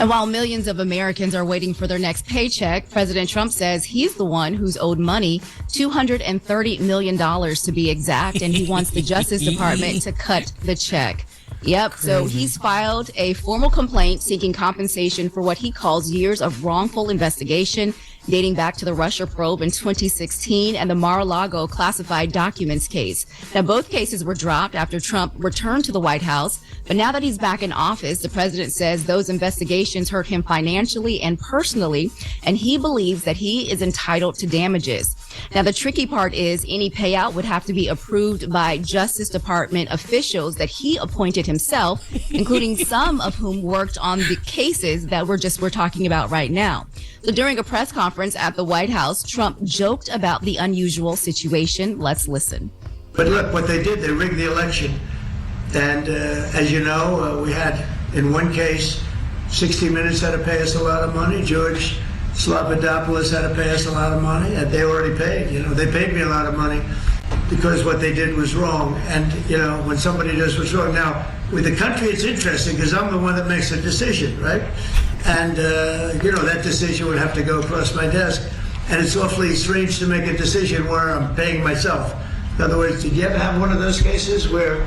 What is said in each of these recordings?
And while millions of Americans are waiting for their next paycheck, President Trump says he's the one who's owed money, $230 million to be exact, and he wants the Justice Department to cut the check. Yep. Crazy. So he's filed a formal complaint seeking compensation for what he calls years of wrongful investigation dating back to the Russia probe in 2016 and the Mar-a-Lago classified documents case. Now, both cases were dropped after Trump returned to the White House. But now that he's back in office, the president says those investigations hurt him financially and personally, and he believes that he is entitled to damages. Now, the tricky part is any payout would have to be approved by Justice Department officials that he appointed himself, including some of whom worked on the cases that we're talking about right now. So during a press conference at the White House, Trump joked about the unusual situation. Let's listen. But look, what they did, they rigged the election. And as you know, we had, in one case, 60 Minutes had to pay us a lot of money. George Slobodanopoulos had to pay us a lot of money, and they already paid. You know, they paid me a lot of money because what they did was wrong. And, you know, when somebody does what's wrong. Now, with the country, it's interesting because I'm the one that makes the decision, right? And, you know, that decision would have to go across my desk. And it's awfully strange to make a decision where I'm paying myself. In other words, did you ever have one of those cases where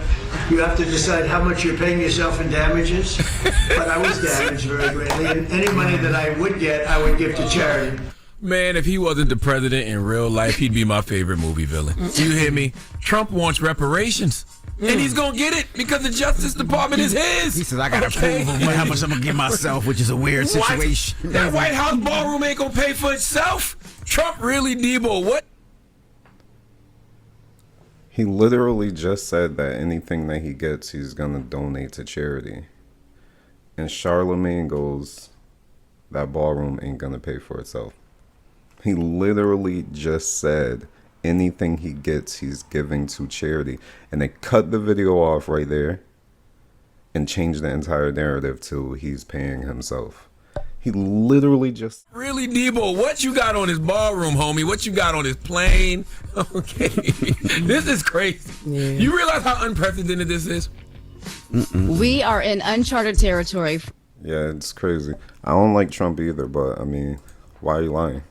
you have to decide how much you're paying yourself in damages? But I was damaged very greatly. And any money that I would get, I would give to charity. Man, if he wasn't the president in real life, he'd be my favorite movie villain. You hear me? Trump wants reparations. And he's going to get it because the Justice Department is his. He says, I got to prove how much I'm going to give myself, which is a weird situation. What? That White House ballroom ain't going to pay for itself? Trump really, Debo, what? He literally just said that anything that he gets, he's going to donate to charity. And Charlemagne goes, that ballroom ain't going to pay for itself. He literally just said anything he gets, he's giving to charity. And they cut the video off right there and changed the entire narrative to he's paying himself. He literally just... Really, Debo, what you got on his ballroom, homie? What you got on his plane? Okay. This is crazy. Yeah. You realize how unprecedented this is? We are in uncharted territory. Yeah, it's crazy. I don't like Trump either, but, I mean, why are you lying?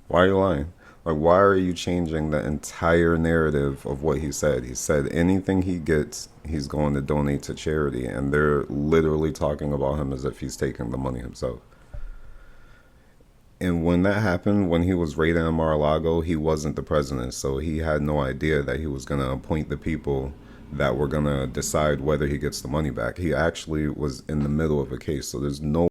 Why are you lying? Like, why are you changing the entire narrative of what he said? He said anything he gets, he's going to donate to charity. And they're literally talking about him as if he's taking the money himself. And when that happened, when he was raiding in Mar-a-Lago, he wasn't the president. So he had no idea that he was going to appoint the people that were going to decide whether he gets the money back. He actually was in the middle of a case. So there's no